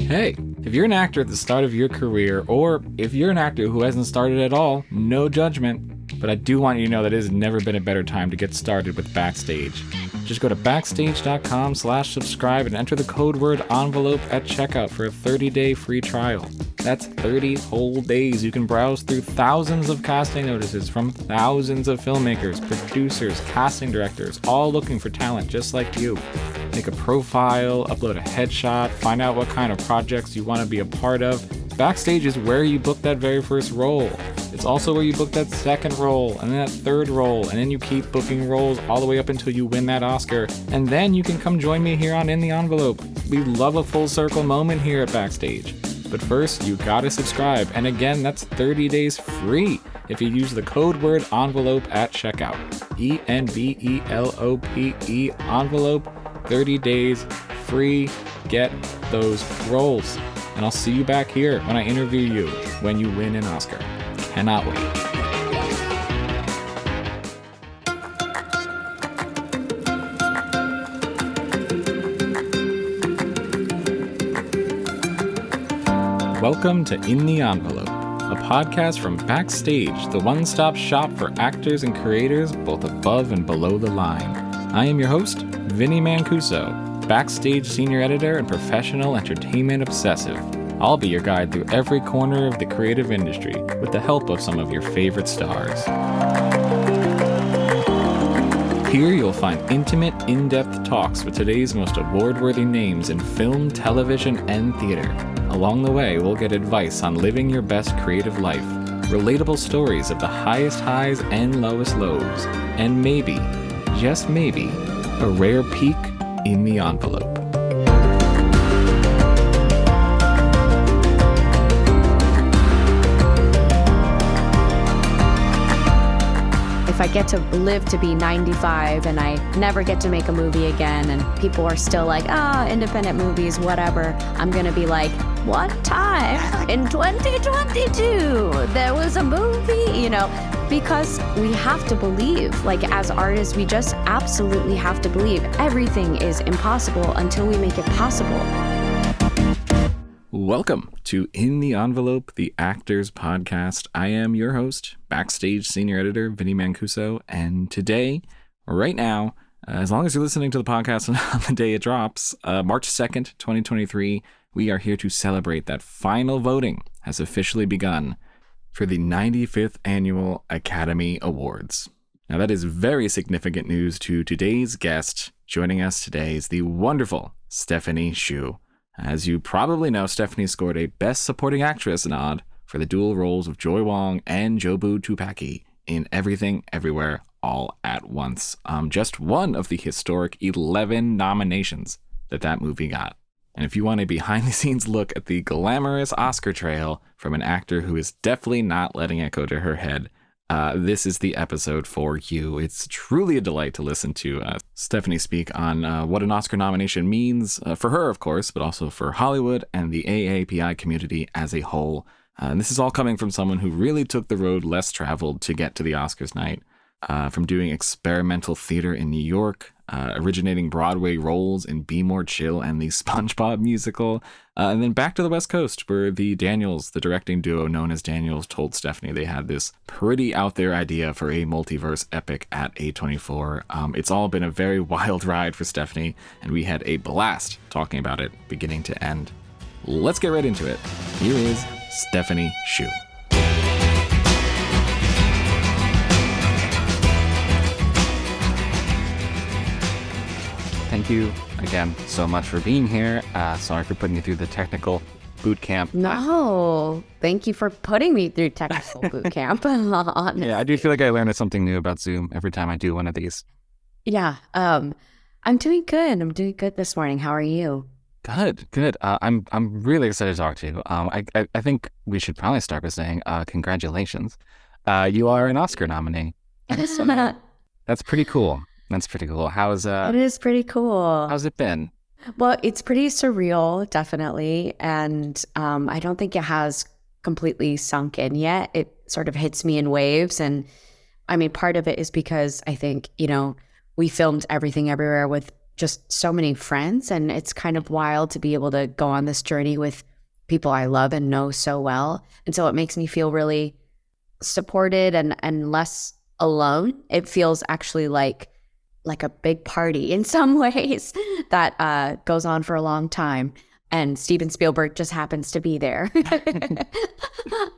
Hey, if you're an actor at the start of your career, or if you're an actor who hasn't started at all, no judgment. But I do want you to know that it has never been a better time to get started with Backstage. Just go to backstage.com/subscribe and enter the code word envelope at checkout for a 30-day free trial. That's 30 whole days. You can browse through thousands of casting notices from thousands of filmmakers, producers, casting directors, all looking for talent just like you. Make a profile, upload a headshot, find out what kind of projects you want to be a part of. Backstage is where you book that very first role. It's also where you book that second role, and then that third role, and then you keep booking roles all the way up until you win that Oscar. And then you can come join me here on In the Envelope. We love a full circle moment here at Backstage. But first, you gotta subscribe, and again, that's 30 days free if you use the code word envelope at checkout. ENVELOPE, envelope, 30 days free. Get those roles. And I'll see you back here when I interview you when you win an Oscar. Cannot wait. Welcome to In the Envelope, a podcast from Backstage, the one-stop shop for actors and creators both above and below the line. I am your host, Vinny Mancuso, Backstage senior editor and professional entertainment obsessive. I'll be your guide through every corner of the creative industry with the help of some of your favorite stars. Here you'll find intimate, in-depth talks with today's most award-worthy names in film, television, and theater. Along the way, we'll get advice on living your best creative life, relatable stories of the highest highs and lowest lows, and maybe, just maybe, a rare peek in the envelope. If I get to live to be 95 and I never get to make a movie again and people are still like, independent movies, whatever, I'm going to be like, what time in 2022 there was a movie, because we have to believe, like as artists, we just absolutely have to believe everything is impossible until we make it possible. Welcome to In the Envelope, the Actors Podcast. I am your host, Backstage senior editor, Vinny Mancuso, and today, right now, as long as you're listening to the podcast on the day it drops, March 2nd, 2023, we are here to celebrate that final voting has officially begun for the 95th Annual Academy Awards. Now that is very significant news to today's guest. Joining us today is the wonderful Stephanie Hsu. As you probably know, Stephanie scored a Best Supporting Actress nod for the dual roles of Joy Wong and Jobu Tupaki in Everything, Everywhere, All at Once. Just one of the historic 11 nominations that movie got. And if you want a behind-the-scenes look at the glamorous Oscar trail from an actor who is definitely not letting it go to her head, this is the episode for you. It's truly a delight to listen to Stephanie speak on what an Oscar nomination means for her, of course, but also for Hollywood and the AAPI community as a whole. And this is all coming from someone who really took the road less traveled to get to the Oscars night, from doing experimental theater in New York, originating Broadway roles in Be More Chill and the SpongeBob musical, and then back to the West Coast where the Daniels, the directing duo known as Daniels, told Stephanie they had this pretty out there idea for a multiverse epic at A24. It's all been a very wild ride for Stephanie, and we had a blast talking about it beginning to end. Let's get right into it. Here is Stephanie Hsu. Thank you again so much for being here. Sorry for putting you through the technical boot camp. No, thank you for putting me through technical boot camp. Yeah, I do feel like I learned something new about Zoom every time I do one of these. Yeah, I'm doing good. I'm doing good this morning. How are you? Good. I'm really excited to talk to you. I think we should probably start by saying congratulations. You are an Oscar nominee. That's pretty cool. How's It is pretty cool. How's it been? Well, it's pretty surreal, definitely. And I don't think it has completely sunk in yet. It sort of hits me in waves. And I mean, part of it is because I think, we filmed Everything Everywhere with just so many friends, and it's kind of wild to be able to go on this journey with people I love and know so well. And so it makes me feel really supported and less alone. It feels actually like a big party in some ways that goes on for a long time. And Steven Spielberg just happens to be there.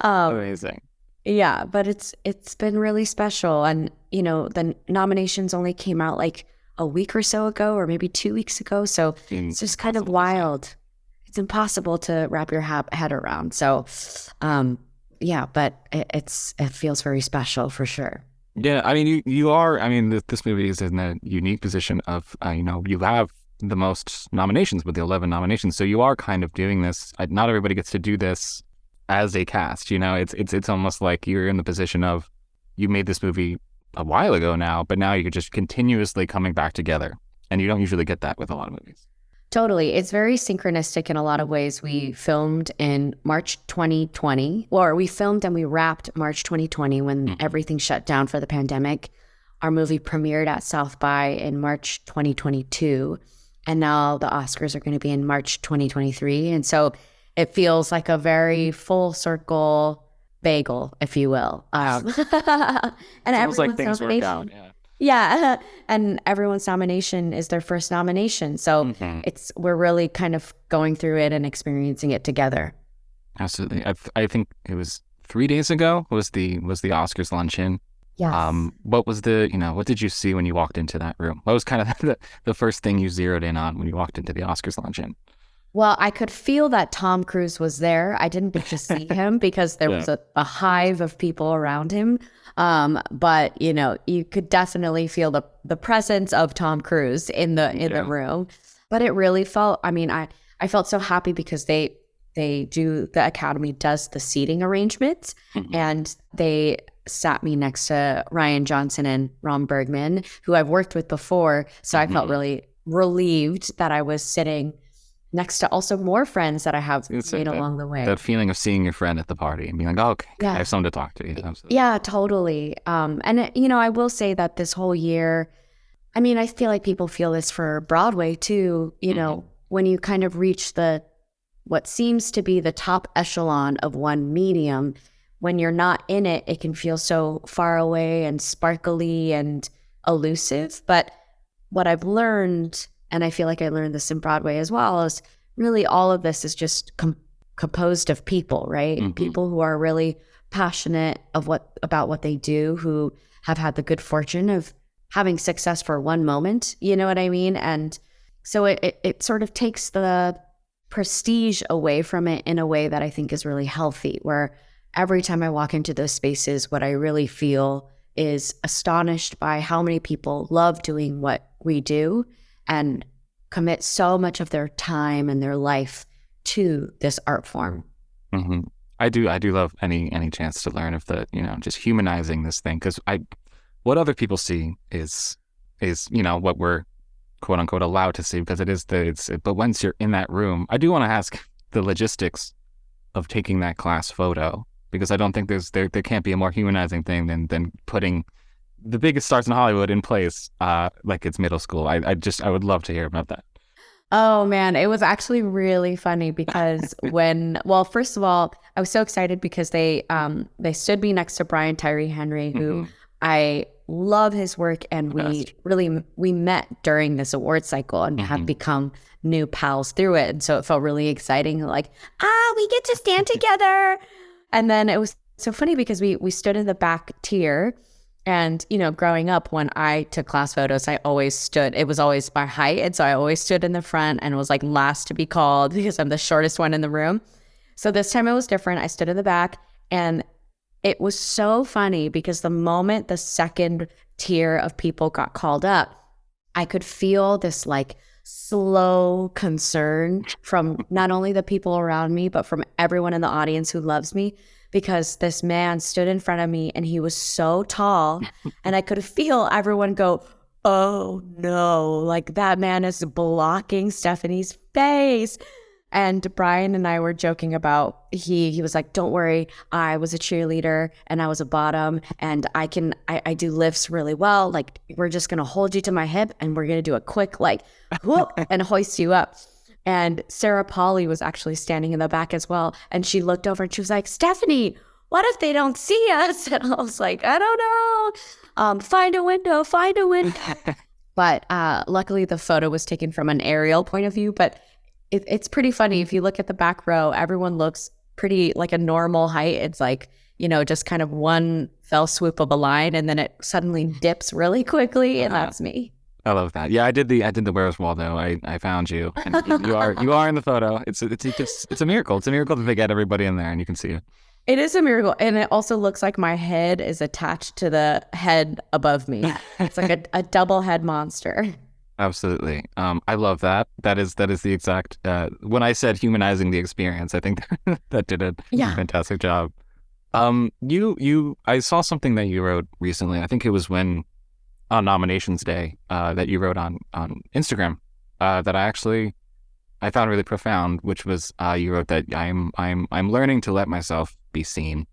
Amazing. Yeah, but it's been really special. And, you know, the nominations only came out like a week or so ago, or maybe 2 weeks ago. So it's just kind of wild. It's impossible to wrap your head around. So, yeah, but it feels very special for sure. Yeah, I mean, you are. I mean, this movie is in a unique position of, you know, you have the most nominations with the 11 nominations. So you are kind of doing this. Not everybody gets to do this as a cast. You know, it's almost like you're in the position of you made this movie a while ago now, but now you're just continuously coming back together, and you don't usually get that with a lot of movies. Totally. It's very synchronistic in a lot of ways. We filmed in March 2020, or we filmed and we wrapped March 2020 when everything shut down for the pandemic. Our movie premiered at South by in March 2022, and now the Oscars are going to be in March 2023. And so it feels like a very full circle bagel, if you will. And everyone's like things work out. Yeah. Yeah, and everyone's nomination is their first nomination, so we're really kind of going through it and experiencing it together. Absolutely. I think it was 3 days ago was the Oscars luncheon. Yes. What was what did you see when you walked into that room? What was kind of the first thing you zeroed in on when you walked into the Oscars luncheon? Well, I could feel that Tom Cruise was there. I didn't get to see him because there was a hive of people around him. But you know, you could definitely feel the presence of Tom Cruise in the room. But it really felt, I mean, I felt so happy because the Academy does the seating arrangements, and they sat me next to Rian Johnson and Ron Bergman, who I've worked with before. So I felt really relieved that I was sitting next to also more friends that I have made along the way. That feeling of seeing your friend at the party and being like, oh, okay, I have someone to talk to. Yeah, totally. And, you know, I will say that this whole year, I mean, I feel like people feel this for Broadway too, you know, when you kind of reach what seems to be the top echelon of one medium, when you're not in it, it can feel so far away and sparkly and elusive. But what I've learned, and I feel like I learned this in Broadway as well, is really all of this is just composed of people, right? People who are really passionate about what they do, who have had the good fortune of having success for one moment, you know what I mean? And so it sort of takes the prestige away from it in a way that I think is really healthy, where every time I walk into those spaces, what I really feel is astonished by how many people love doing what we do and commit so much of their time and their life to this art form. I do love any chance to learn of just humanizing this thing, because what other people see is what we're quote unquote allowed to see, because but once you're in that room, I do want to ask the logistics of taking that class photo, because I don't think there can't be a more humanizing thing than putting the biggest stars in Hollywood in place like it's middle school. I would love to hear about that. Oh man, it was actually really funny because first of all, I was so excited because they stood me next to Brian Tyree Henry, who I love his work, and we met during this award cycle and have become new pals through it. And so it felt really exciting, like, we get to stand together. And then it was so funny because we stood in the back tier. And, you know, growing up, when I took class photos, it was always my height. And so I always stood in the front and was like last to be called because I'm the shortest one in the room. So this time it was different. I stood in the back, and it was so funny because the moment the second tier of people got called up, I could feel this like slow concern from not only the people around me, but from everyone in the audience who loves me. Because this man stood in front of me and he was so tall, and I could feel everyone go, oh no, like that man is blocking Stephanie's face. And Brian and I were joking about, he was like, don't worry, I was a cheerleader and I was a bottom and I do lifts really well. Like, we're just going to hold you to my hip and we're going to do a quick like whoop and hoist you up. And Sarah Polly was actually standing in the back as well. And she looked over and she was like, Stephanie, what if they don't see us? And I was like, I don't know. Find a window. But luckily the photo was taken from an aerial point of view. But it's pretty funny. If you look at the back row, everyone looks pretty like a normal height. It's like, just kind of one fell swoop of a line and then it suddenly dips really quickly. And that's me. I love that. Yeah, I did the Where's Waldo. I found you, and you are in the photo. It's a miracle. It's a miracle that they get everybody in there, and you can see it. It is a miracle, and it also looks like my head is attached to the head above me. It's like a double head monster. Absolutely. I love that. That is the exact. When I said humanizing the experience, I think that did a fantastic job. I saw something that you wrote recently. I think it was on nominations day that you wrote on Instagram that I found really profound, which was you wrote that I'm learning to let myself be seen.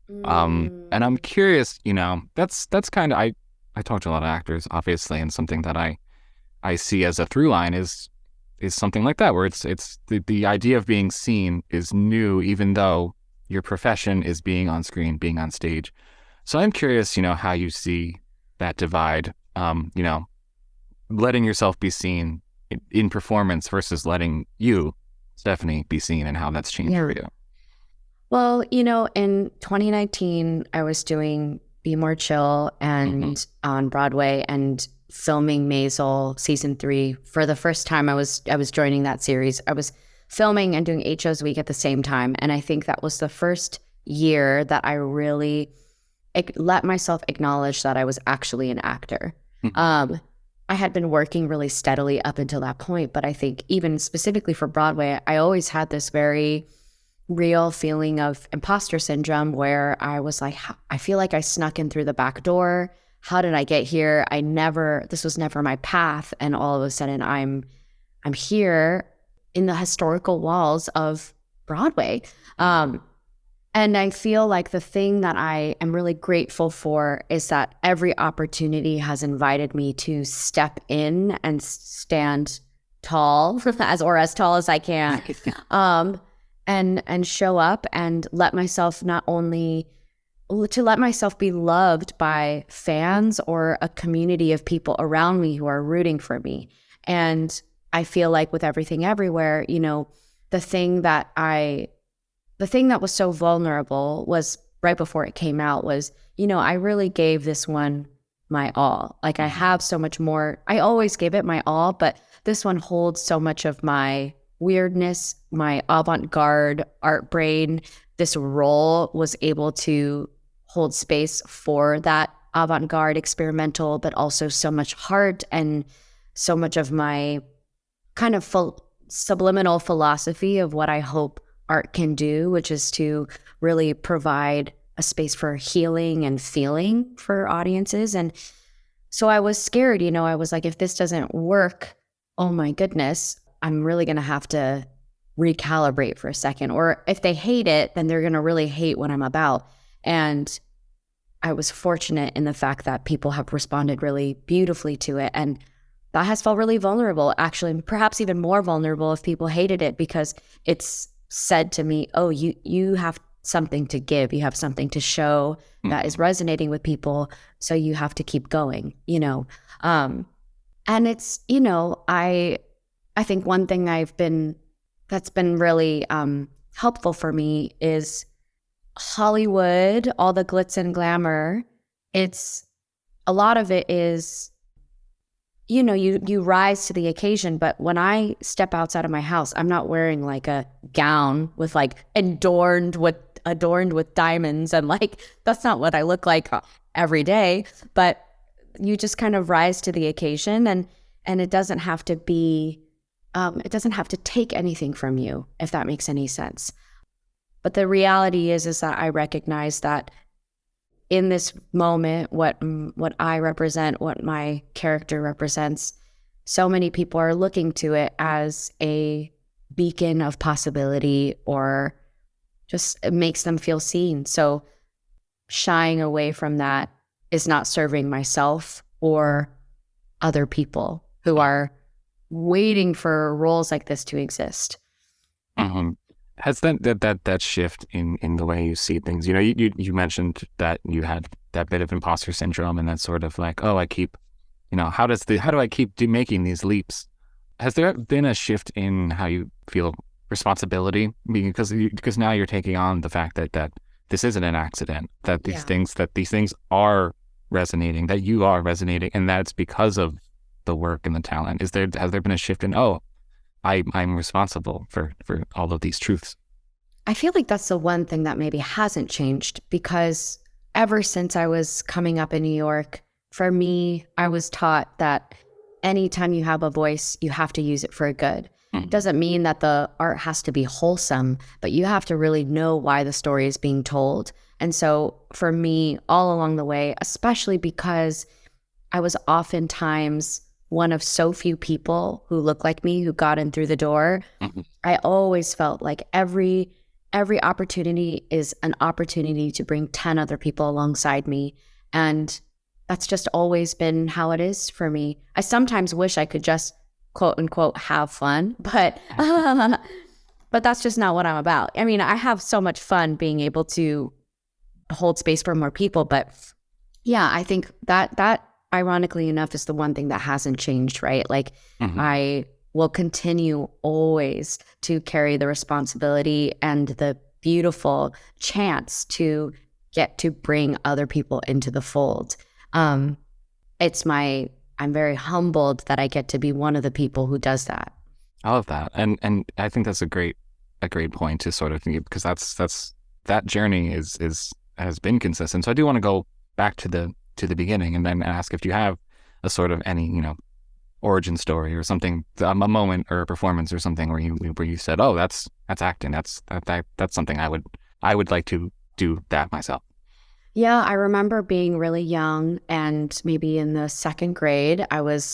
And I'm curious, that's kind of I talk to a lot of actors, obviously, and something that I see as a through line is something like that, where it's the idea of being seen is new, even though your profession is being on screen, being on stage. So I'm curious, how you see that divide, letting yourself be seen in performance versus letting you, Stephanie, be seen, and how that's changed for you. Well, in 2019, I was doing Be More Chill and on Broadway and filming Maisel season 3. For the first time, I was joining that series. I was filming and doing 8 shows a week at the same time. And I think that was the first year that I really let myself acknowledge that I was actually an actor. I had been working really steadily up until that point, but I think even specifically for Broadway, I always had this very real feeling of imposter syndrome where I was like, I feel like I snuck in through the back door. How did I get here? This was never my path. And all of a sudden I'm here in the historical walls of Broadway. And I feel like the thing that I am really grateful for is that every opportunity has invited me to step in and stand tall, as tall as I can, and show up and let myself let myself be loved by fans or a community of people around me who are rooting for me. And I feel like with Everything Everywhere, the thing that was so vulnerable was right before it came out was, I really gave this one my all. Like, I have so much more. I always gave it my all, but this one holds so much of my weirdness, my avant-garde art brain. This role was able to hold space for that avant-garde experimental, but also so much heart and so much of my kind of subliminal philosophy of what I hope art can do, which is to really provide a space for healing and feeling for audiences. And so I was scared, I was like, if this doesn't work, oh my goodness, I'm really going to have to recalibrate for a second. Or if they hate it, then they're going to really hate what I'm about. And I was fortunate in the fact that people have responded really beautifully to it. And that has felt really vulnerable, actually, perhaps even more vulnerable if people hated it, because it's said to me, oh, you have something to give, you have something to show that is resonating with people, so you have to keep going, and it's, I think one thing that's been really helpful for me is Hollywood, all the glitz and glamour. It's a lot of it is, you rise to the occasion, but when I step outside of my house, I'm not wearing like a gown with like adorned with diamonds, and like that's not what I look like every day. But you just kind of rise to the occasion, and it doesn't have to be, it doesn't have to take anything from you, if that makes any sense. But the reality is that I recognize that in this moment, what I represent, what my character represents, so many people are looking to it as a beacon of possibility, or just it makes them feel seen. So shying away from that is not serving myself or other people who are waiting for roles like this to exist. Mm-hmm. Has that shift in the way you see things? You mentioned that you had that bit of imposter syndrome, and that's sort of like, oh, I keep, how do I keep making these leaps? Has there been a shift in how you feel responsibility, because now you're taking on the fact that this isn't an accident, that these things are resonating, that you are resonating, and that's because of the work and the talent? Has there been a shift in, I'm responsible for all of these truths? I feel like that's the one thing that maybe hasn't changed, because ever since I was coming up in New York, for me, I was taught that anytime you have a voice, you have to use it for good. It doesn't mean that the art has to be wholesome, but you have to really know why the story is being told. And so for me, all along the way, especially because I was oftentimes one of so few people who look like me who got in through the door, I always felt like every opportunity is an opportunity to bring 10 other people alongside me. And that's just always been how it is for me. I sometimes wish I could just quote unquote have fun, but that's just not what I'm about. I mean, I have so much fun being able to hold space for more people, but yeah, I think that ironically enough is the one thing that hasn't changed, right? Like I will continue always to carry the responsibility and the beautiful chance to get to bring other people into the fold. I'm very humbled that I get to be one of the people who does that. I love that. And I think that's a great point to sort of think, because that journey has been consistent. So I do want to go back to the beginning and then ask if you have a sort of any, origin story or something, a moment or a performance or something where you said, oh, that's acting. That's something I would like to do that myself. Yeah, I remember being really young, and maybe in the second grade,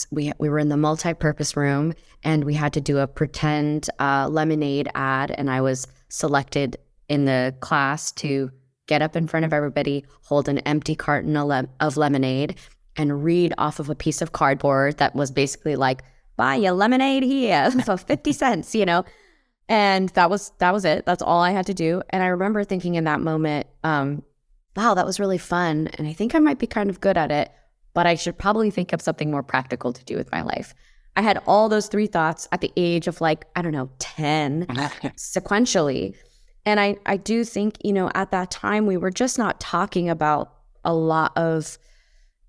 we were in the multi-purpose room, and we had to do a pretend lemonade ad, and I was selected in the class to get up in front of everybody, hold an empty carton of lemonade, and read off of a piece of cardboard that was basically like, buy your lemonade here for 50 cents, And that was it. That's all I had to do. And I remember thinking in that moment, wow, that was really fun. And I think I might be kind of good at it, but I should probably think of something more practical to do with my life. I had all those three thoughts at the age of 10 sequentially. And I do think, at that time, we were just not talking about a lot of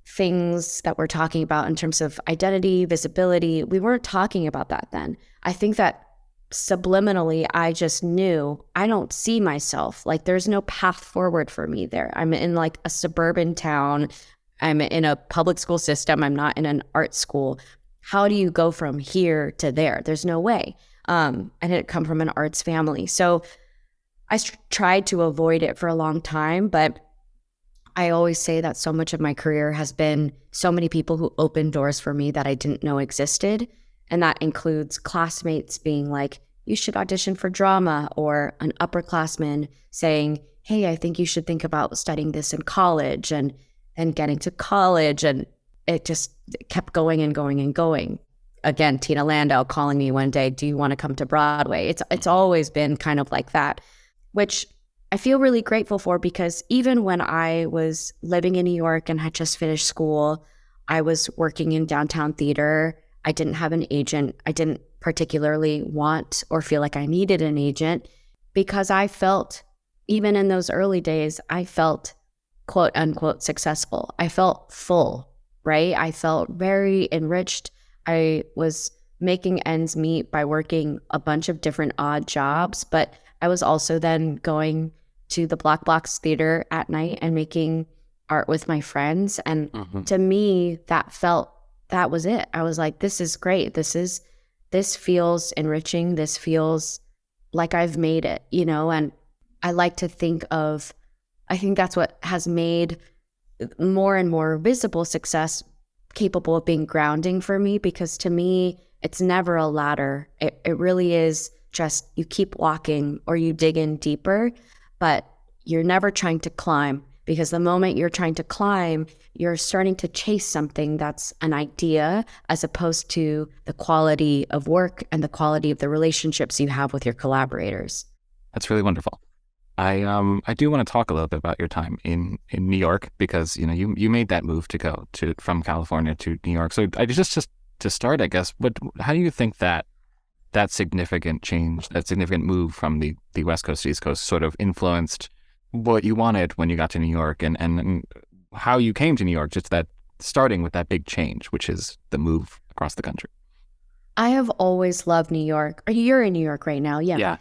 things that we're talking about in terms of identity, visibility. We weren't talking about that then. I think that subliminally, I just knew I don't see myself. There's no path forward for me there. I'm in a suburban town. I'm in a public school system. I'm not in an art school. How do you go from here to there? There's no way. I didn't come from an arts family. So I tried to avoid it for a long time, but I always say that so much of my career has been so many people who opened doors for me that I didn't know existed. And that includes classmates being like, you should audition for drama, or an upperclassman saying, hey, I think you should think about studying this in college, and getting to college. And it just kept going and going and going. Again, Tina Landau calling me one day, do you want to come to Broadway? It's always been kind of like that, which I feel really grateful for, because even when I was living in New York and had just finished school, I was working in downtown theater. I didn't have an agent. I didn't particularly want or feel like I needed an agent, because I felt, even in those early days, I felt quote unquote successful. I felt full, right? I felt very enriched. I was making ends meet by working a bunch of different odd jobs, but I was also then going to the Black Box Theater at night and making art with my friends. And to me, that was it. I was like, this is great. This feels enriching. This feels like I've made it, and I like to think I think that's what has made more and more visible success capable of being grounding for me, because to me, it's never a ladder. It really is just, you keep walking or you dig in deeper, but you're never trying to climb, because the moment you're trying to climb, you're starting to chase something that's an idea, as opposed to the quality of work and the quality of the relationships you have with your collaborators. That's really wonderful. I do want to talk a little bit about your time in New York, because you made that move to go from California to New York. So I just to start, I guess, how do you think that significant change, that significant move from the West Coast to East Coast sort of influenced what you wanted when you got to New York, and how you came to New York, just that starting with that big change, which is the move across the country? I have always loved New York. You're in New York right now. Yeah.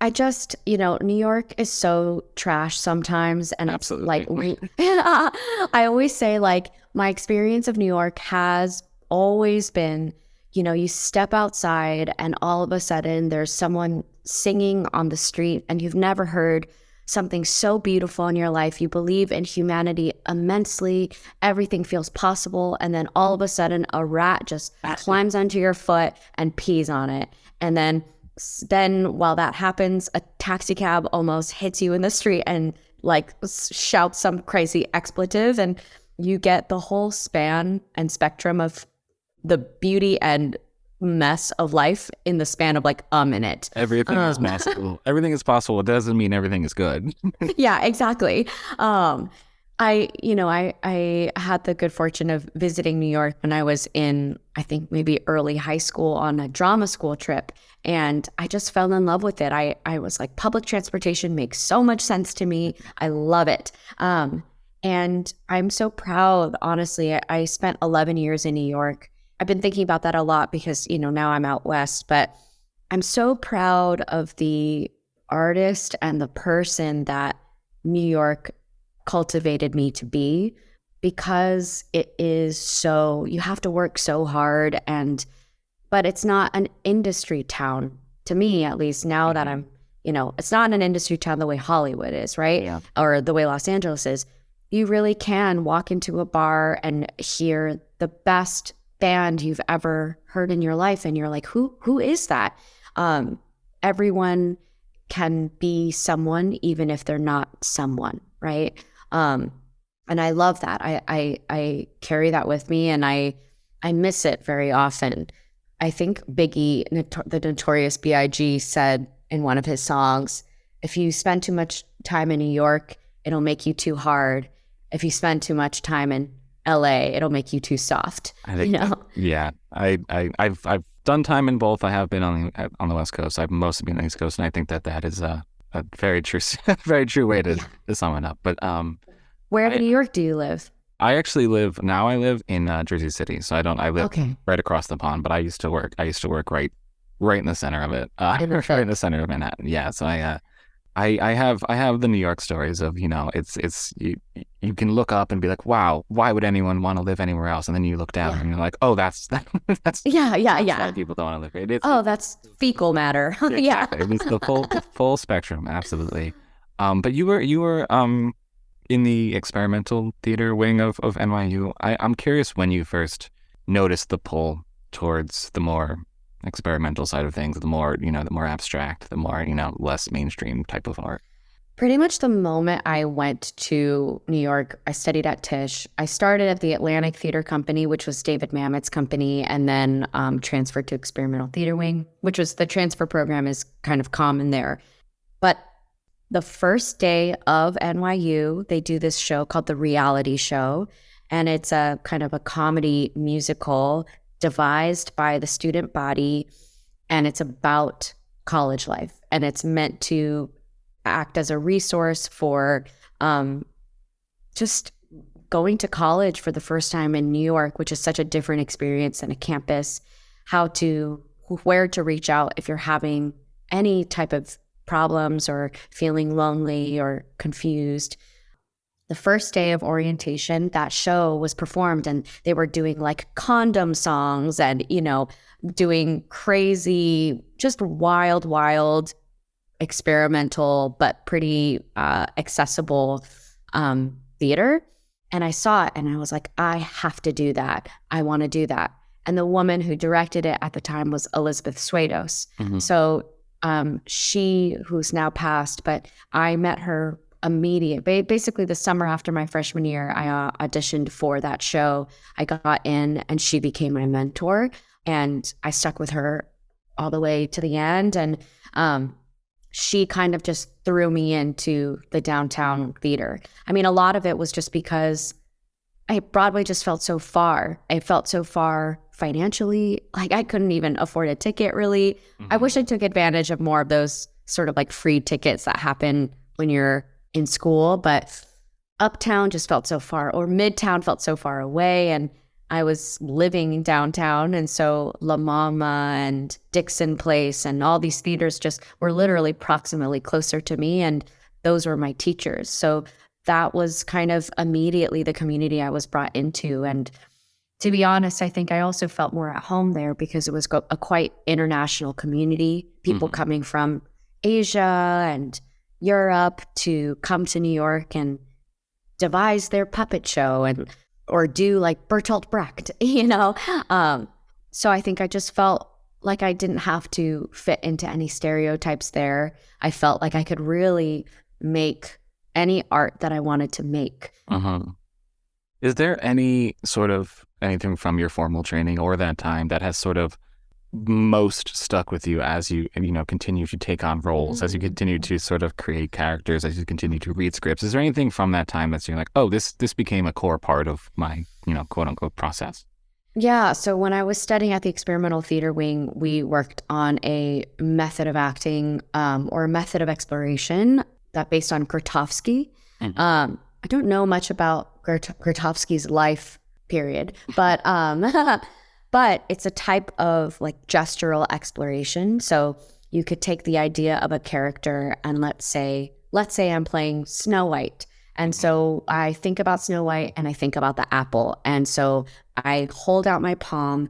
I just, New York is so trash sometimes. And absolutely. It's like, I always say, like, my experience of New York has always been, you step outside and all of a sudden there's someone singing on the street and you've never heard something so beautiful in your life. You believe in humanity immensely. Everything feels possible. And then all of a sudden a rat just climbs onto your foot and pees on it. And then while that happens, a taxi cab almost hits you in the street and like shouts some crazy expletive, and you get the whole span and spectrum of the beauty and mess of life in the span of like a minute. Everything is possible. Everything is possible. It doesn't mean everything is good. Yeah, exactly. I had the good fortune of visiting New York when I was in, I think maybe early high school, on a drama school trip. And I just fell in love with it. I was like, public transportation makes so much sense to me. I love it. And I'm so proud, honestly. I spent 11 years in New York. I've been thinking about that a lot because, now I'm out west, but I'm so proud of the artist and the person that New York cultivated me to be, because it is so, you have to work so hard, but it's not an industry town, to me at least, now that I'm, it's not an industry town the way Hollywood is, right? Yeah. Or the way Los Angeles is. You really can walk into a bar and hear the best band you've ever heard in your life, and you're like, who is that? Everyone can be someone, even if they're not someone, right? And I love that. I carry that with me, and I miss it very often. I think Biggie, the Notorious B.I.G., said in one of his songs, if you spend too much time in New York, it'll make you too hard. If you spend too much time in LA, it'll make you too soft. I think, yeah. I've done time in both. I have been on the West Coast. I've mostly been on the East Coast, and I think that is a very true, very true way to sum it up. But where in New York do you live? I actually live in Jersey City, so I live right across the pond. But I used to work right in the center of it, right in the center of Manhattan. Yeah, so I have the New York stories of, it's you can look up and be like, wow, why would anyone want to live anywhere else? And then you look down and you're like, oh, that's yeah. Why people don't want to live here. That's fecal matter. Yeah, it's the full spectrum, absolutely. But you were in the experimental theater wing of NYU. I'm curious when you first noticed the pull towards the more experimental side of things, the more abstract, the more, less mainstream type of art. Pretty much the moment I went to New York, I studied at Tisch. I started at the Atlantic Theater Company, which was David Mamet's company, and then transferred to Experimental Theater Wing, which was, the transfer program is kind of common there. But the first day of NYU, they do this show called The Reality Show, and it's a kind of a comedy musical devised by the student body, and it's about college life, and it's meant to act as a resource for just going to college for the first time in New York, which is such a different experience than a campus, where to reach out if you're having any type of problems or feeling lonely or confused. The first day of orientation, that show was performed, and they were doing like condom songs and, doing crazy, just wild, experimental, but pretty accessible theater. And I saw it and I was like, I have to do that. I want to do that. And the woman who directed it at the time was Elizabeth Swados. Mm-hmm. So She, who's now passed, but I met her basically the summer after my freshman year. I auditioned for that show. I got in and she became my mentor, and I stuck with her all the way to the end. And she kind of just threw me into the downtown theater. I mean, a lot of it was just because Broadway just felt so far. I felt so far financially. Like I couldn't even afford a ticket, really. I wish I took advantage of more of those sort of like free tickets that happen when you're in school, but Uptown just felt so far, or Midtown felt so far away. And I was living downtown, and so La Mama and Dixon Place and all these theaters just were literally proximately closer to me, and those were my teachers. So that was kind of immediately the community I was brought into. And to be honest, I think I also felt more at home there because it was a quite international community, people coming from Asia and Europe to come to New York and devise their puppet show or do like Bertolt Brecht, So I think I just felt like I didn't have to fit into any stereotypes there. I felt like I could really make any art that I wanted to make. Is there any sort of anything from your formal training or that time that has sort of most stuck with you as you continue to take on roles, as you continue to sort of create characters, as you continue to read scripts? Is there anything from that time that's you're like, oh, this became a core part of my, quote unquote process? Yeah. So when I was studying at the experimental theater wing, we worked on a method of acting or a method of exploration that based on Grotowski. I don't know much about Grotowski's life period, but but it's a type of like gestural exploration. So you could take the idea of a character and let's say I'm playing Snow White. And so I think about Snow White and I think about the apple. And so I hold out my palm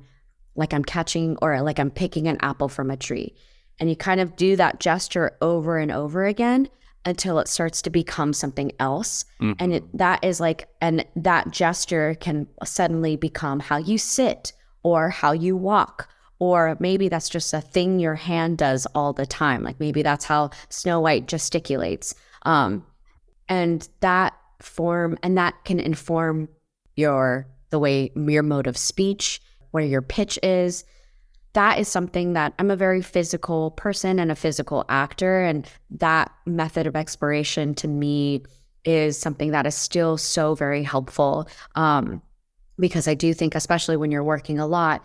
like I'm catching or like I'm picking an apple from a tree. And you kind of do that gesture over and over again until it starts to become something else. And that gesture can suddenly become how you sit or how you walk, or maybe that's just a thing your hand does all the time. Like maybe that's how Snow White gesticulates. And that can inform your mode of speech, where your pitch is. That is something that I'm a very physical person and a physical actor. And that method of exploration to me is something that is still so very helpful. Because I do think, especially when you're working a lot,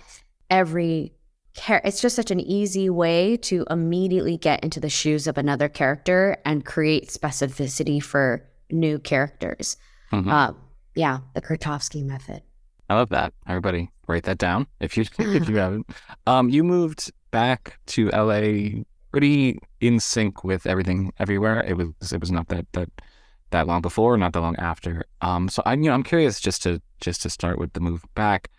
it's just such an easy way to immediately get into the shoes of another character and create specificity for new characters. The Grotowski method. I love that. Everybody, write that down if you haven't. You moved back to LA pretty in sync with everything everywhere. It was not that long before, not that long after. So I'm curious just to start with the move back,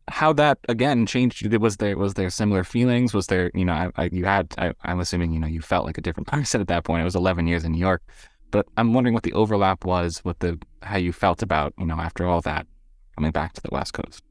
how that again changed you. Was there similar feelings? Was there I'm assuming you felt like a different person at that point. It was 11 years in New York, but I'm wondering what the overlap was with how you felt about after all that coming back to the West Coast.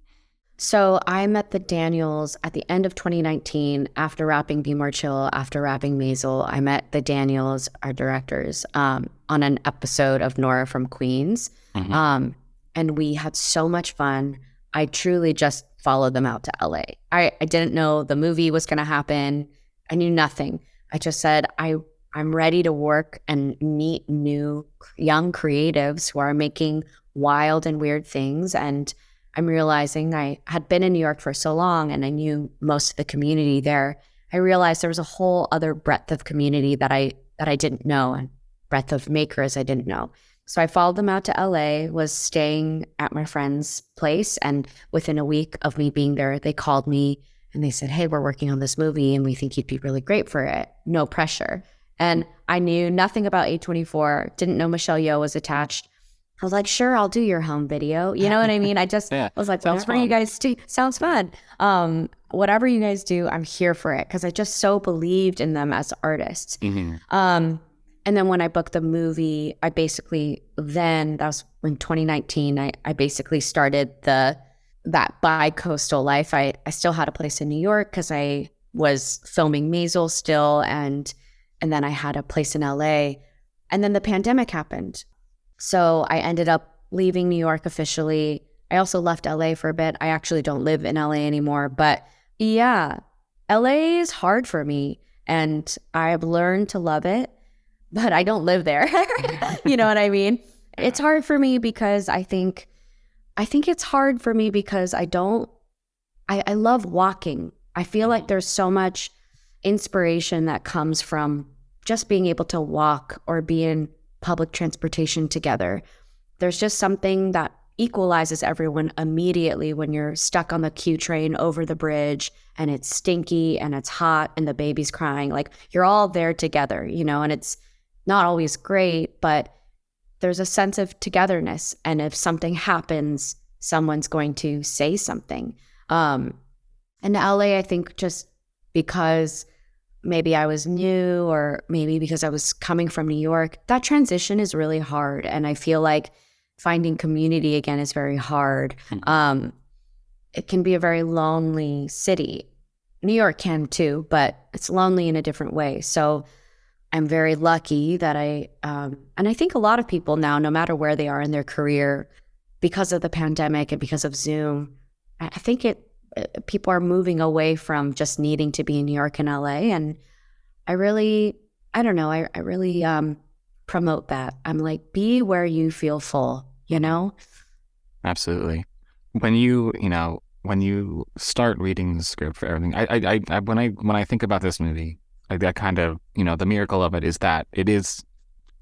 So I met the Daniels at the end of 2019 after wrapping Be More Chill, after wrapping Maisel. I met the Daniels, our directors, on an episode of Nora from Queens. And we had so much fun. I truly just followed them out to LA. I didn't know the movie was going to happen. I knew nothing. I just said, I'm ready to work and meet new young creatives who are making wild and weird things. And I'm realizing I had been in New York for so long and I knew most of the community there. I realized there was a whole other breadth of community that I didn't know, and breadth of makers I didn't know. So I followed them out to LA, was staying at my friend's place, and within a week of me being there, they called me and they said, hey, we're working on this movie and we think you'd be really great for it. No pressure. And I knew nothing about A24, didn't know Michelle Yeoh was attached. I was like, sure, I'll do your home video. You know what I mean? I just was like, whatever you guys do, sounds fun. Whatever you guys do, I'm here for it, because I just so believed in them as artists. And then when I booked the movie, that was in 2019, I basically started that bi-coastal life. I still had a place in New York because I was filming Measles still, and then I had a place in LA, and then the pandemic happened. So I ended up leaving New York officially. I also left LA for a bit. I actually don't live in LA anymore, but yeah, LA is hard for me, and I've learned to love it, but I don't live there. You know what I mean? It's hard for me because I think it's hard for me because I love walking. I feel like there's so much inspiration that comes from just being able to walk or be in public transportation together. There's just something that equalizes everyone immediately when you're stuck on the Q train over the bridge and it's stinky and it's hot and the baby's crying. Like, you're all there together, you know, and it's not always great, but there's a sense of togetherness. And if something happens, someone's going to say something. And LA, I think just because maybe I was new or maybe because I was coming from New York, that transition is really hard. And I feel like finding community again is very hard. It can be a very lonely city. New York can too, but it's lonely in a different way. So I'm very lucky that and I think a lot of people now, no matter where they are in their career, because of the pandemic and because of Zoom, I think people are moving away from just needing to be in New York and LA. And I really promote that. I'm like, be where you feel full, you know? Absolutely. When you start reading the script for everything, when I think about this movie, like that kind of, the miracle of it is that it is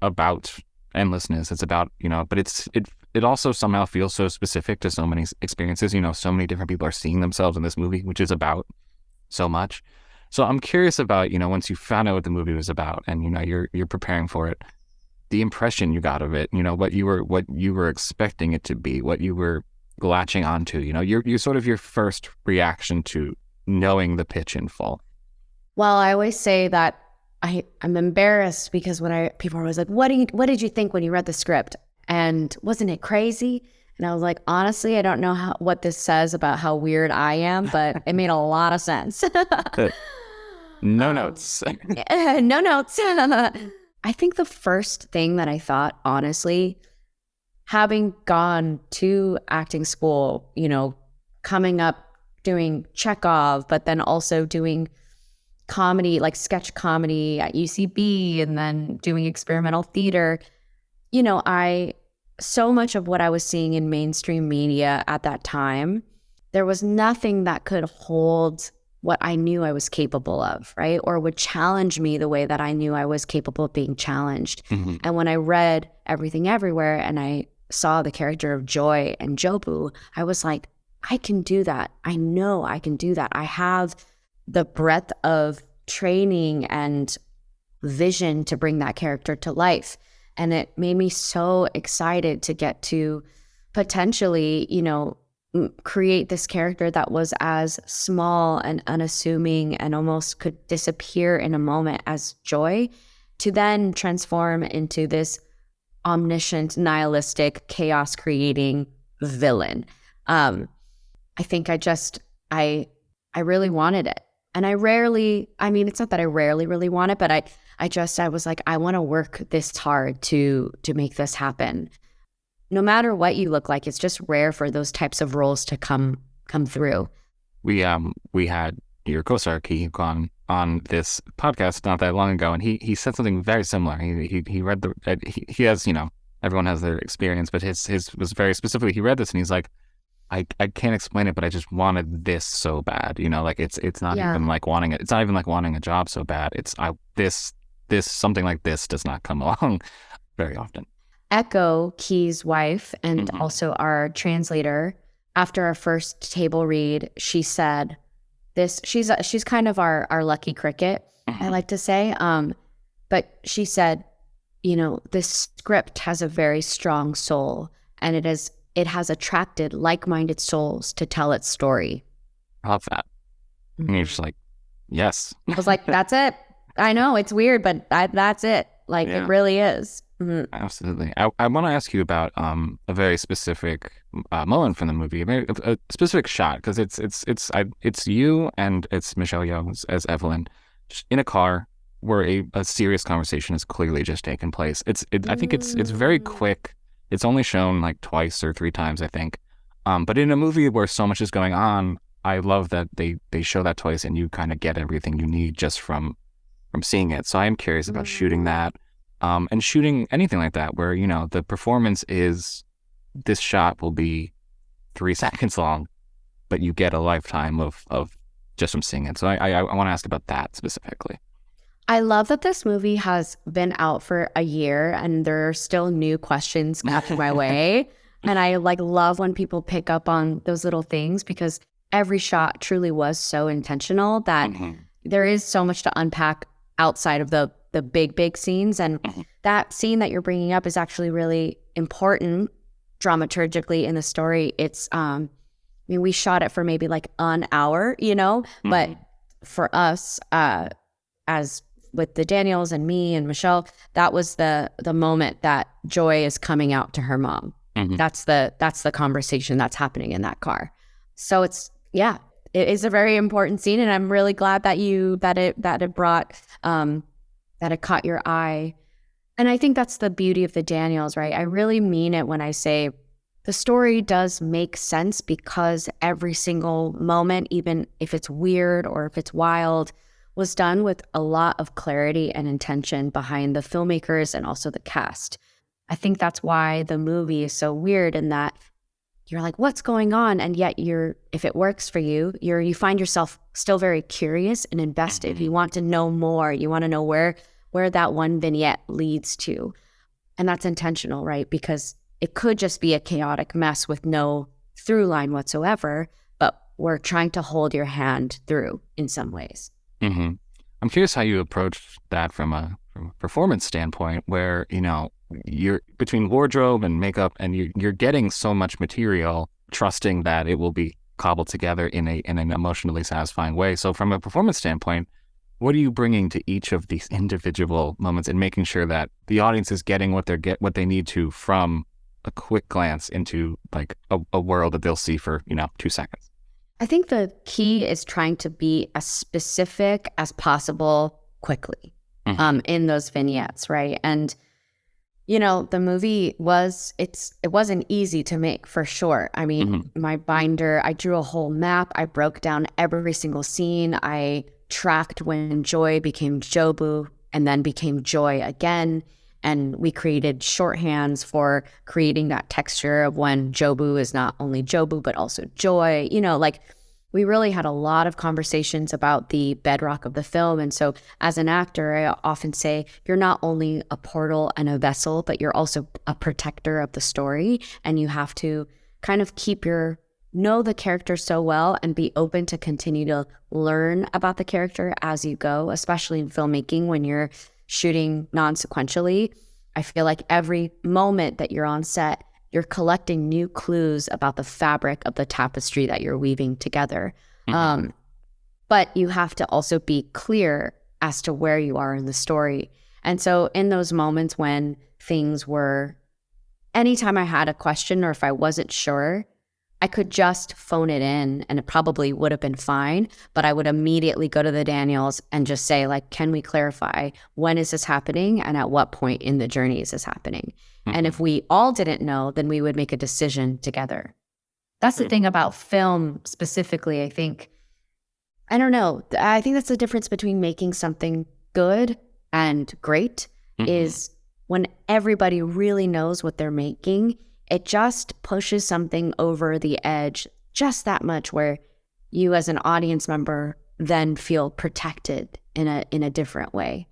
about endlessness. It's about, but it also somehow feels so specific to so many experiences. So many different people are seeing themselves in this movie, which is about so much. So I'm curious about, once you found out what the movie was about and, you're preparing for it, the impression you got of it, what you were expecting it to be, what you were latching onto, your sort of your first reaction to knowing the pitch in full. Well, I always say that I'm embarrassed because people are always like, what did you think when you read the script? And wasn't it crazy? And I was like, honestly, I don't know what this says about how weird I am, but it made a lot of sense. No notes. No notes. I think the first thing that I thought, honestly, having gone to acting school, coming up doing Chekhov, but then also doing comedy, like sketch comedy at UCB, and then doing experimental theater, so much of what I was seeing in mainstream media at that time, there was nothing that could hold what I knew I was capable of, right? Or would challenge me the way that I knew I was capable of being challenged. Mm-hmm. And when I read Everything Everywhere and I saw the character of Joy and Jobu, I was like, I can do that. I know I can do that. I have the breadth of training and vision to bring that character to life. And it made me so excited to get to potentially, create this character that was as small and unassuming and almost could disappear in a moment as Joy, to then transform into this omniscient, nihilistic, chaos-creating villain. I think I really wanted it. And it's not that I rarely really want it, but I was like, I want to work this hard to make this happen. No matter what you look like, it's just rare for those types of roles to come through. We had your co-star Ki on this podcast not that long ago, and he said something very similar. He read he has, everyone has their experience, but his was very specifically, he read this and he's like, I can't explain it, but I just wanted this so bad. Like it's not even like wanting it. It's not even like wanting a job so bad. It's this something like this does not come along very often. Echo, Ki's wife, and also our translator, after our first table read, she said this. She's kind of our lucky cricket, I like to say. But she said, this script has a very strong soul, and it has attracted like-minded souls to tell its story. I love that. And you're just like, yes. I was like, that's it. I know it's weird, but that's it. Like, It really is. Absolutely. I want to ask you about a very specific moment from the movie, a specific shot, because it's you and it's Michelle Yeoh as Evelyn in a car where a serious conversation has clearly just taken place. I think it's very quick. It's only shown like twice or three times, I think. But in a movie where so much is going on, I love that they show that twice and you kind of get everything you need just from seeing it. So I am curious about shooting that. And shooting anything like that where, the performance is, this shot will be 3 seconds long, but you get a lifetime of just from seeing it. So I want to ask about that specifically. I love that this movie has been out for a year and there are still new questions coming my way. And I love when people pick up on those little things, because every shot truly was so intentional that there is so much to unpack outside of the big scenes. And that scene that you're bringing up is actually really important dramaturgically in the story. It's, we shot it for maybe an hour, but for us, as with the Daniels and me and Michelle, that was the moment that Joy is coming out to her mom. That's the conversation that's happening in that car. So it is a very important scene, and I'm really glad that it brought that it caught your eye. And I think that's the beauty of the Daniels, right? I really mean it when I say the story does make sense, because every single moment, even if it's weird or if it's wild, was done with a lot of clarity and intention behind the filmmakers and also the cast. I think that's why the movie is so weird, in that you're like, what's going on? And yet if it works for you, you find yourself still very curious and invested. You want to know more. You want to know where that one vignette leads to. And that's intentional, right? Because it could just be a chaotic mess with no through line whatsoever, but we're trying to hold your hand through in some ways. I'm curious how you approach that from a performance standpoint, where, you're between wardrobe and makeup and you're getting so much material, trusting that it will be cobbled together in an emotionally satisfying way. So from a performance standpoint, what are you bringing to each of these individual moments and making sure that the audience is getting what they need to from a quick glance into a world that they'll see for 2 seconds? I think the key is trying to be as specific as possible quickly in those vignettes, right? And the movie it wasn't easy to make, for sure. I mean, my binder, I drew a whole map. I broke down every single scene. I tracked when Joy became Jobu and then became Joy again. And we created shorthands for creating that texture of when Jobu is not only Jobu, but also Joy. We really had a lot of conversations about the bedrock of the film. And so as an actor, I often say, you're not only a portal and a vessel, but you're also a protector of the story. And you have to kind of know the character so well and be open to continue to learn about the character as you go, especially in filmmaking when you're shooting non-sequentially. I feel like every moment that you're on set, you're collecting new clues about the fabric of the tapestry that you're weaving together. But you have to also be clear as to where you are in the story. And so in those moments when anytime I had a question or if I wasn't sure, I could just phone it in and it probably would have been fine, but I would immediately go to the Daniels and just say, can we clarify, when is this happening and at what point in the journey is this happening? And if we all didn't know, then we would make a decision together. That's the thing about film specifically, I think. I don't know. I think that's the difference between making something good and great is when everybody really knows what they're making, it just pushes something over the edge just that much, where you as an audience member then feel protected in a different way.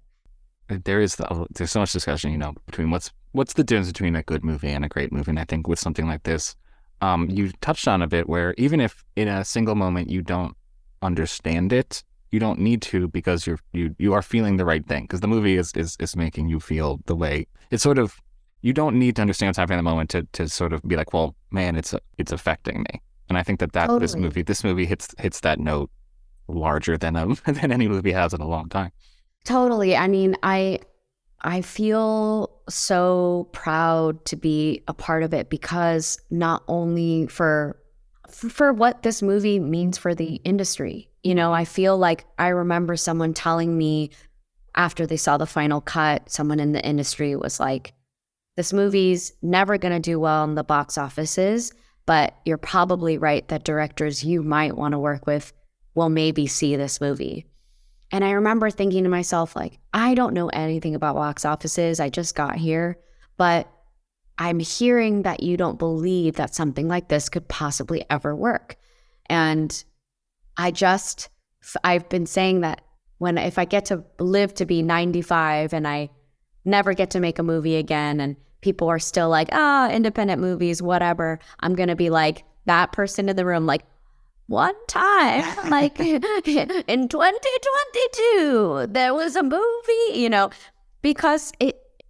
There's so much discussion, between what's the difference between a good movie and a great movie. And I think with something like this, you touched on a bit where even if in a single moment you don't understand it, you don't need to, because you are feeling the right thing, because the movie is making you feel the way. It's sort of, you don't need to understand what's happening in the moment to sort of be like, well, man, it's affecting me. And I think that totally. this movie hits that note larger than any movie has in a long time. Totally. I mean, I feel so proud to be a part of it because not only for what this movie means for the industry. I feel like I remember someone telling me after they saw the final cut, someone in the industry was like, this movie's never going to do well in the box offices, but you're probably right that directors you might want to work with will maybe see this movie. And I remember thinking to myself, like, I don't know anything about box offices. I just got here, but I'm hearing that you don't believe that something like this could possibly ever work. And I've been saying that if I get to live to be 95 and I never get to make a movie again and people are still like, independent movies, whatever, I'm going to be like that person in the room, like, one time, like in 2022, there was a movie, because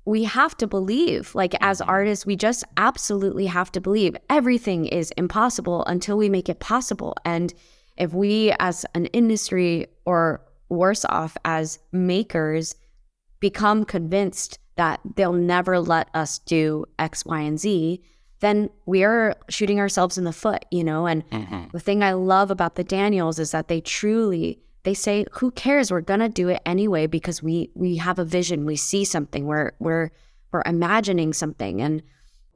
we have to believe, like as artists, we just absolutely have to believe everything is impossible until we make it possible. And if we as an industry, or worse off as makers, become convinced that they'll never let us do X, Y, and Z, then we are shooting ourselves in the foot, and the thing I love about the Daniels is that they say, who cares? We're going to do it anyway because we have a vision. We see something. We're imagining something. And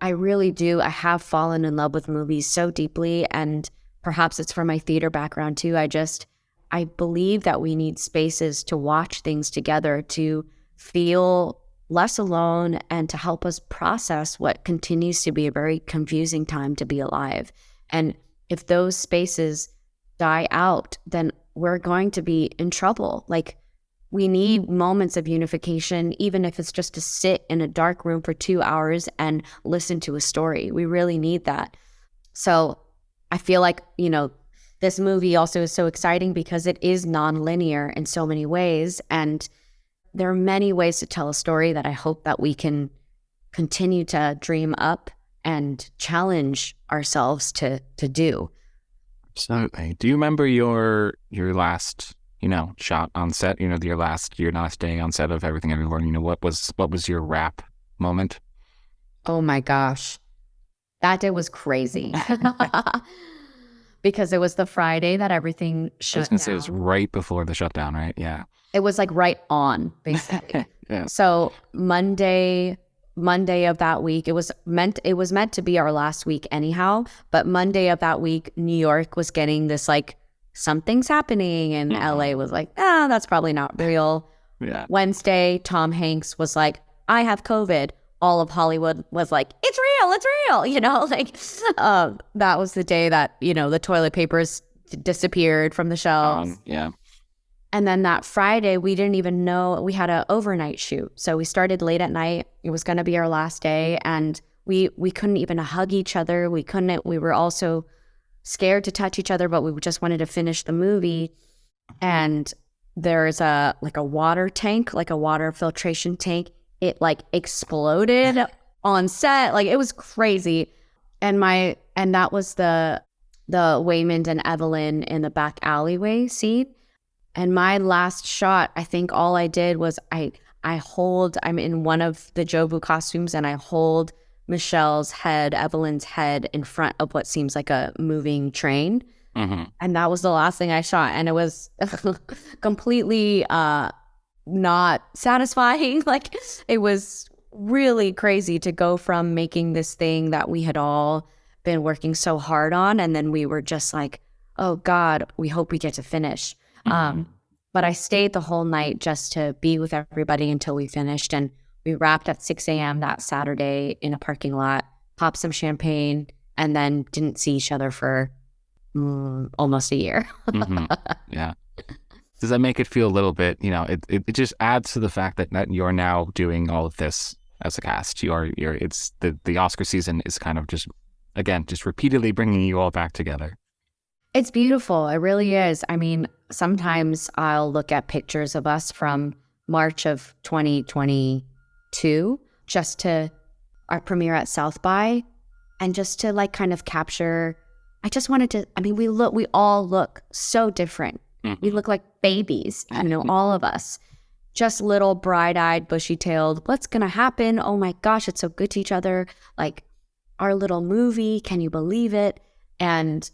I really do. I have fallen in love with movies so deeply. And perhaps it's from my theater background too. I believe that we need spaces to watch things together, to feel less alone, and to help us process what continues to be a very confusing time to be alive. And if those spaces die out, then we're going to be in trouble. Like, we need moments of unification, even if it's just to sit in a dark room for 2 hours and listen to a story. We really need that. So I feel like, this movie also is so exciting because it is nonlinear in so many ways. And there are many ways to tell a story that I hope that we can continue to dream up and challenge ourselves to do. Absolutely. Do you remember your last, shot on set? Your last day on set of Everything Everywhere. What was your rap moment? Oh my gosh, that day was crazy. Because it was the Friday that everything shut down. I was going to say it was right before the shutdown, right? Yeah. It was like right on, basically. Yeah. So Monday of that week, it was meant to be our last week anyhow. But Monday of that week, New York was getting this like, something's happening, and LA was like, that's probably not real. Yeah. Wednesday, Tom Hanks was like, I have COVID. All of Hollywood was like, it's real. That was the day that, the toilet papers disappeared from the shelves. Yeah. And then that Friday, we didn't even know we had an overnight shoot. So we started late at night. It was going to be our last day. And we couldn't even hug each other. We were also scared to touch each other, but we just wanted to finish the movie. And there's a water tank, like a water filtration tank. It like exploded on set. Like, it was crazy. And that was the Waymond and Evelyn in the back alleyway scene. And my last shot, I think all I did was I'm in one of the Jobu costumes, and I hold Michelle's head, Evelyn's head, in front of what seems like a moving train. Mm-hmm. And that was the last thing I shot. And it was completely not satisfying. Like, it was really crazy to go from making this thing that we had all been working so hard on, and then we were just like, oh God, we hope we get to finish. But I stayed the whole night just to be with everybody until we finished, and we wrapped at 6 a.m. that Saturday in a parking lot, popped some champagne, and then didn't see each other for almost a year. Mm-hmm. Yeah. Does that make it feel a little bit, it just adds to the fact that you're now doing all of this as a cast. It's the Oscar season is kind of just repeatedly bringing you all back together. It's beautiful. It really is. I mean, sometimes I'll look at pictures of us from March of 2022 just to our premiere at South by, and just to like kind of capture, we all look so different. Mm-hmm. We look like babies, all of us. just little bright-eyed, bushy-tailed, what's going to happen? Oh my gosh, it's so good to each other. Like our little movie, can you believe it? And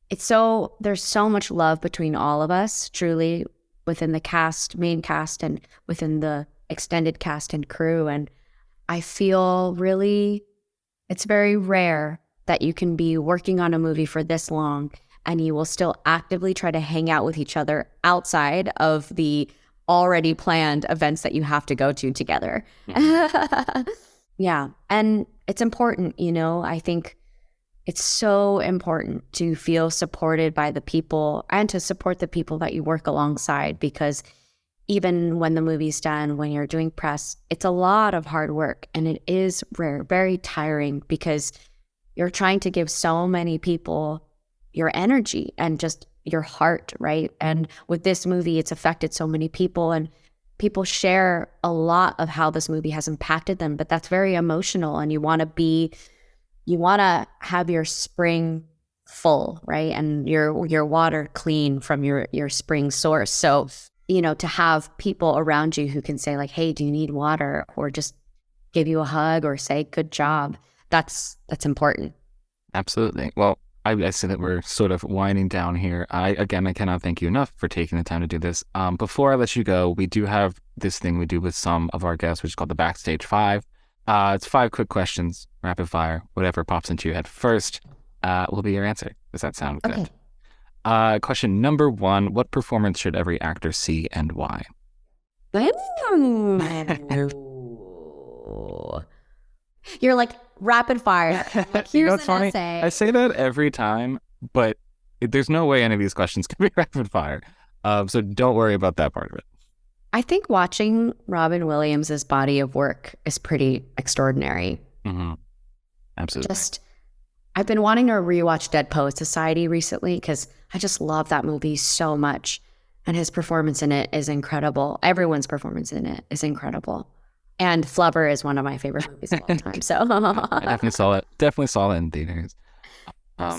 there's so much love between all of us, truly, within the cast, main cast, and within the extended cast and crew. And I feel it's very rare that you can be working on a movie for this long and you will still actively try to hang out with each other outside of the already planned events that you have to go to together. Yeah. And it's important, I think it's so important to feel supported by the people and to support the people that you work alongside, because even when the movie's done, when you're doing press, it's a lot of hard work and it is rare, very tiring, because you're trying to give so many people your energy and just your heart, right? And with this movie, it's affected so many people, and people share a lot of how this movie has impacted them, but that's very emotional, and you want to have your spring full, right? And your water clean from your spring source. So, to have people around you who can say like, hey, do you need water? Or just give you a hug or say, good job. That's important. Absolutely. Well, I see that we're sort of winding down here. I cannot thank you enough for taking the time to do this. Before I let you go, we do have this thing we do with some of our guests, which is called the Backstage 5. It's 5 quick questions, rapid fire, whatever pops into your head first will be your answer. Does that sound good? Okay. Question number 1, what performance should every actor see and why? You're like, rapid fire. Here's an essay. I say that every time, but there's no way any of these questions can be rapid fire. So don't worry about that part of it. I think watching Robin Williams' body of work is pretty extraordinary. Mm-hmm. Absolutely. I've been wanting to rewatch Dead Poets Society recently because I just love that movie so much. And his performance in it is incredible. Everyone's performance in it is incredible. And Flubber is one of my favorite movies of all time. So I definitely saw it. Definitely saw it in theaters.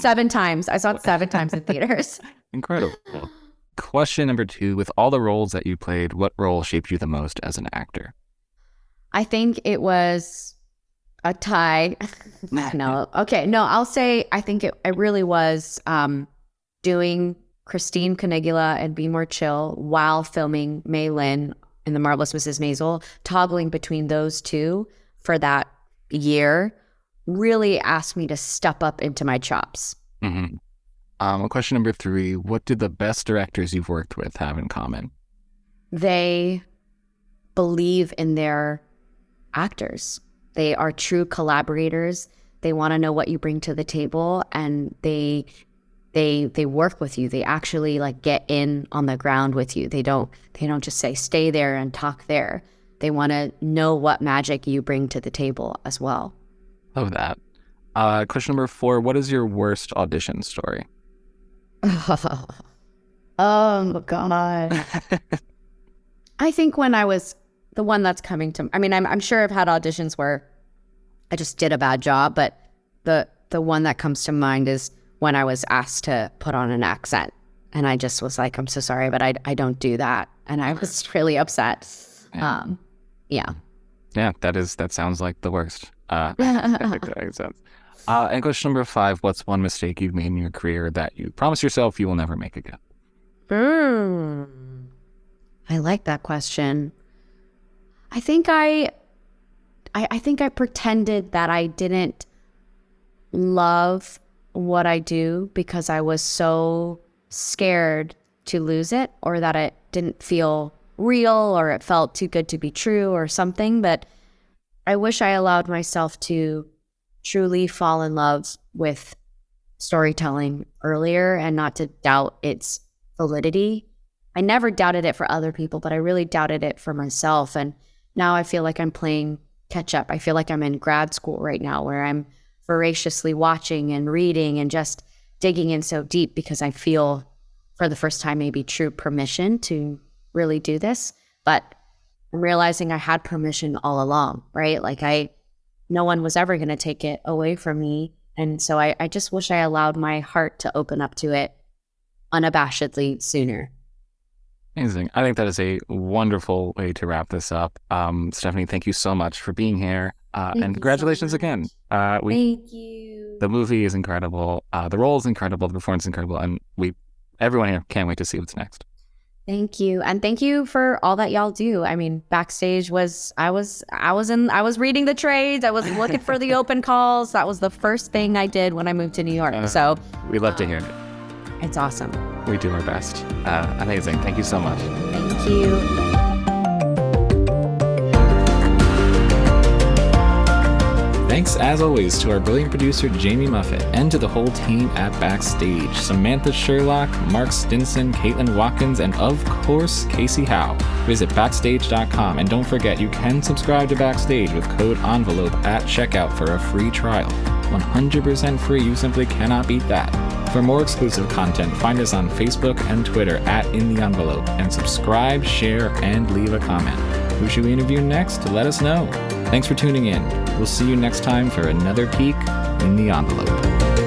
7 times. I saw it 7 times in theaters. Incredible. Question number 2. With all the roles that you played, what role shaped you the most as an actor? I think it was a tie. No. Okay. No, I'll say I think it really was doing Christine Canigula and Be More Chill while filming Mei Lin in The Marvelous Mrs. Maisel. Toggling between those two for that year really asked me to step up into my chops. Mm-hmm. Question number 3. What did the best directors you've worked with have in common? They believe in their actors. They are true collaborators. They want to know what you bring to the table, and they work with you. They actually like get in on the ground with you. They don't just say stay there and talk there. They want to know what magic you bring to the table as well. Love that. Question number 4. What is your worst audition story? Oh God. I think when I was the one that's coming to, I mean, I'm sure I've had auditions where I just did a bad job, but the one that comes to mind is when I was asked to put on an accent, and I just was like, I'm so sorry, but I don't do that. And I was really upset. Yeah. Yeah, that sounds like the worst. That makes sense. And question number 5, what's one mistake you've made in your career that you promise yourself you will never make again? I like that question. I think I pretended that I didn't love what I do because I was so scared to lose it, or that it didn't feel real, or it felt too good to be true or something. But I wish I allowed myself to truly fall in love with storytelling earlier and not to doubt its validity. I never doubted it for other people, but I really doubted it for myself. And now I feel like I'm playing catch up. I feel like I'm in grad school right now, where I'm voraciously watching and reading and just digging in so deep, because I feel for the first time maybe true permission to really do this. But I'm realizing I had permission all along, right? Like no one was ever going to take it away from me. And so I just wish I allowed my heart to open up to it unabashedly sooner. Amazing. I think that is a wonderful way to wrap this up. Stephanie, thank you so much for being here. And congratulations again. Thank you. The movie is incredible. The role is incredible. The performance is incredible. And everyone here can't wait to see what's next. Thank you. And thank you for all that y'all do. I mean, Backstage I was reading the trades. I was looking for the open calls. That was the first thing I did when I moved to New York. So we love to hear it. It's awesome. We do our best. Amazing. Thank you so much. Thank you. Thanks, as always, to our brilliant producer, Jamie Muffett, and to the whole team at Backstage, Samantha Sherlock, Mark Stinson, Caitlin Watkins, and of course, Casey Howe. Visit Backstage.com, and don't forget, you can subscribe to Backstage with code ENVELOPE at checkout for a free trial. 100% free, you simply cannot beat that. For more exclusive content, find us on Facebook and Twitter at In the Envelope, and subscribe, share, and leave a comment. Who should we interview next? Let us know. Thanks for tuning in. We'll see you next time for another peek in the envelope.